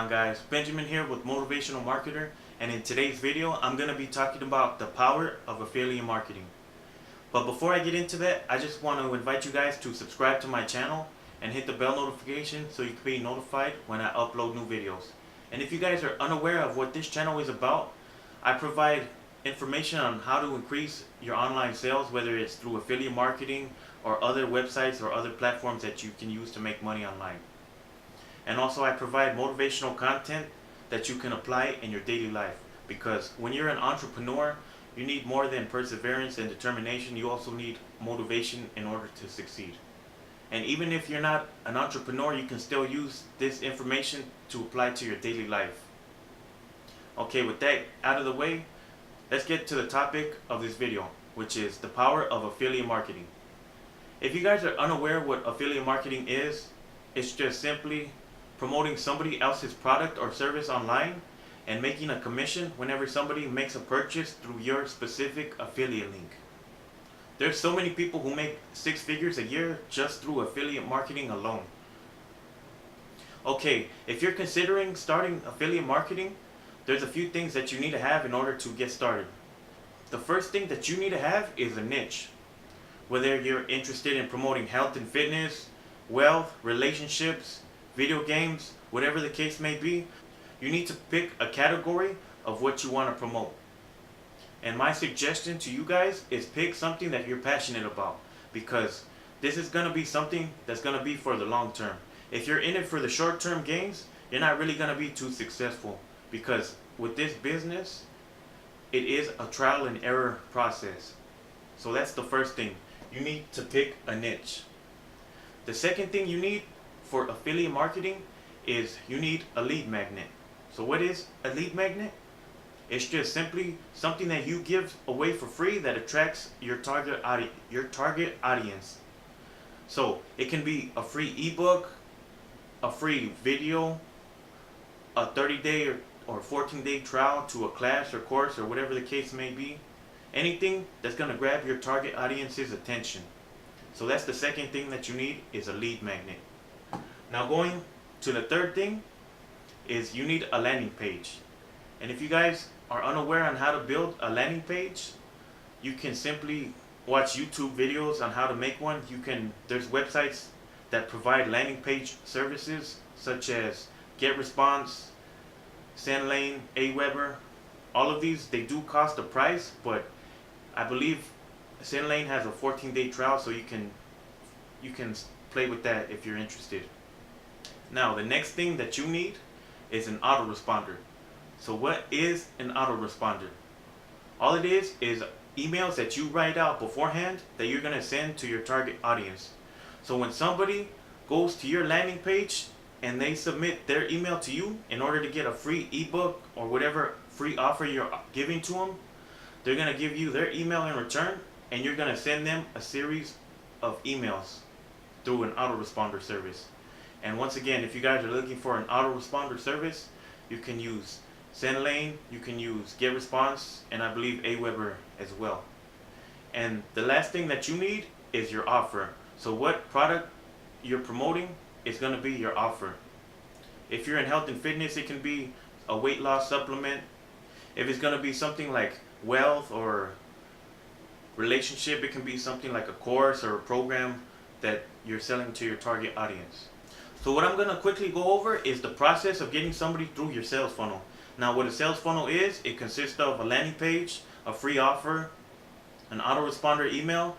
on, guys? Benjamin here with Motivational Marketer, and in today's video I'm going to be talking about the power of affiliate marketing. But before I get into that, I just want to invite you guys to subscribe to my channel and hit the bell notification so you can be notified when I upload new videos. And if you guys are unaware of what this channel is about, I provide information on how to increase your online sales, whether it's through affiliate marketing or other websites or other platforms that you can use to make money online. And also I provide motivational content that you can apply in your daily life, because when you're an entrepreneur, you need more than perseverance and determination. You also need motivation in order to succeed. And even if you're not an entrepreneur, you can still use this information to apply to your daily life. Okay, with that out of the way, let's get to the topic of this video, which is the power of affiliate marketing. If you guys are unaware what affiliate marketing is, it's just simply promoting somebody else's product or service online and making a commission whenever somebody makes a purchase through your specific affiliate link. There's so many people who make 6 figures a year just through affiliate marketing alone. Okay, if you're considering starting affiliate marketing, there's a few things that you need to have in order to get started. The first thing that you need to have is a niche. Whether you're interested in promoting health and fitness, wealth, relationships, video games, whatever the case may be, you need to pick a category of what you want to promote. And my suggestion to you guys is pick something that you're passionate about, because this is going to be something that's going to be for the long term. If you're in it for the short term gains, you're not really going to be too successful, because with this business, it is a trial and error process. So that's the first thing. You need to pick a niche. The second thing you need for affiliate marketing is you need a lead magnet. So what is a lead magnet? It's just simply something that you give away for free that attracts your target audience. So it can be a free ebook, a free video, a 30-day or 14-day trial to a class or course or whatever the case may be. Anything that's going to grab your target audience's attention. So that's the second thing that you need, is a lead magnet. Now going to the third thing is you need a landing page. And if you guys are unaware on how to build a landing page, you can simply watch YouTube videos on how to make one. There's websites that provide landing page services such as GetResponse, SendLane, Aweber. All of these, they do cost a price, but I believe SendLane has a 14-day trial, so you can play with that if you're interested. Now, the next thing that you need is an autoresponder. So what is an autoresponder? All it is emails that you write out beforehand that you're going to send to your target audience. So when somebody goes to your landing page and they submit their email to you in order to get a free ebook or whatever free offer you're giving to them, they're going to give you their email in return, and you're going to send them a series of emails through an autoresponder service. And once again, if you guys are looking for an autoresponder service, you can use SendLane, you can use GetResponse, and I believe Aweber as well. And the last thing that you need is your offer. So what product you're promoting is going to be your offer. If you're in health and fitness, it can be a weight loss supplement. If it's going to be something like wealth or relationship, it can be something like a course or a program that you're selling to your target audience. So what I'm going to quickly go over is the process of getting somebody through your sales funnel. Now what a sales funnel is, it consists of a landing page, a free offer, an autoresponder email,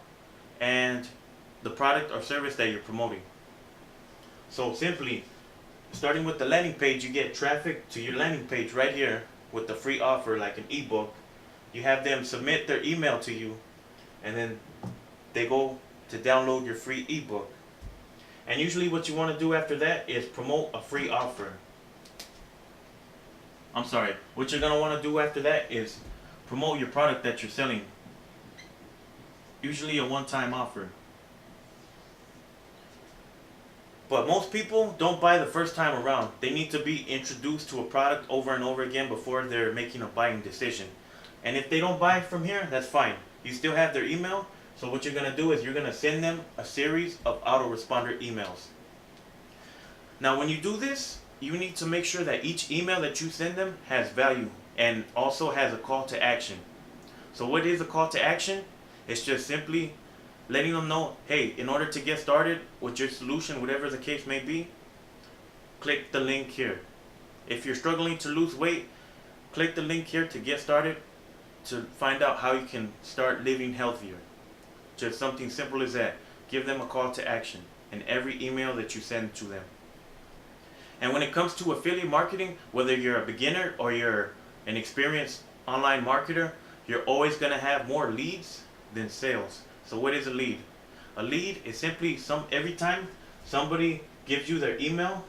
and the product or service that you're promoting. So simply, starting with the landing page, you get traffic to your landing page right here with the free offer like an ebook. You have them submit their email to you, and then they go to download your free ebook. And usually what you want to do after that is promote a free offer. What you're going to want to do after that is promote your product that you're selling. Usually a one-time offer. But most people don't buy the first time around. They need to be introduced to a product over and over again before they're making a buying decision. And if they don't buy from here, that's fine. You still have their email. So what you're going to do is you're going to send them a series of autoresponder emails. Now when you do this, you need to make sure that each email that you send them has value and also has a call to action. So what is a call to action? It's just simply letting them know, hey, in order to get started with your solution, whatever the case may be, click the link here. If you're struggling to lose weight, click the link here to get started, to find out how you can start living healthier. Just something simple as that. Give them a call to action in every email that you send to them. And when it comes to affiliate marketing, whether you're a beginner or you're an experienced online marketer, you're always going to have more leads than sales. So what is a lead? A lead is simply every time somebody gives you their email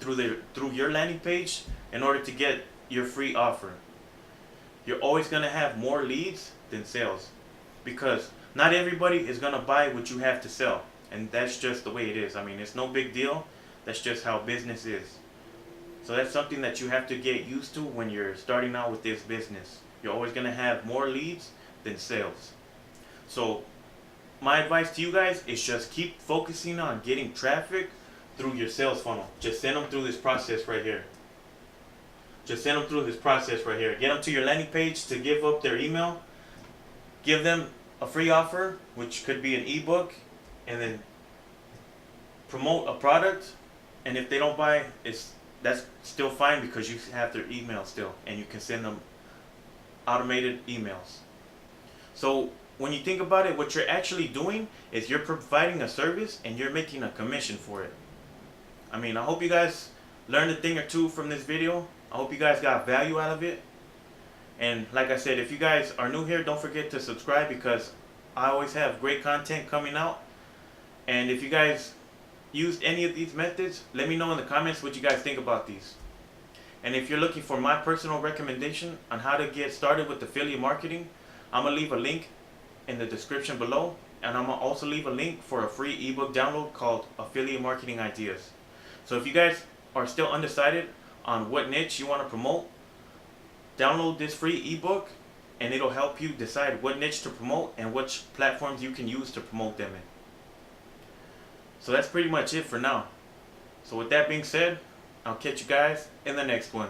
through your landing page in order to get your free offer. You're always going to have more leads than sales, because not everybody is going to buy what you have to sell, and that's just the way it is. I mean, it's no big deal. That's just how business is. So that's something that you have to get used to when you're starting out with this business. You're always going to have more leads than sales. So my advice to you guys is just keep focusing on getting traffic through your sales funnel. Just send them through this process right here. Just send them through this process right here. Get them to your landing page to give up their email. Give them a free offer, which could be an ebook, and then promote a product. And if they don't buy, that's still fine, because you have their email still, and you can send them automated emails. So when you think about it, what you're actually doing is you're providing a service and you're making a commission for it. I mean, I hope you guys learned a thing or two from this video. I hope you guys got value out of it. And like I said, if you guys are new here, don't forget to subscribe, because I always have great content coming out. And if you guys used any of these methods, let me know in the comments what you guys think about these. And if you're looking for my personal recommendation on how to get started with affiliate marketing, I'm going to leave a link in the description below. And I'm going to also leave a link for a free ebook download called Affiliate Marketing Ideas. So if you guys are still undecided on what niche you want to promote, download this free ebook, and it'll help you decide what niche to promote and which platforms you can use to promote them in. So that's pretty much it for now. So with that being said, I'll catch you guys in the next one.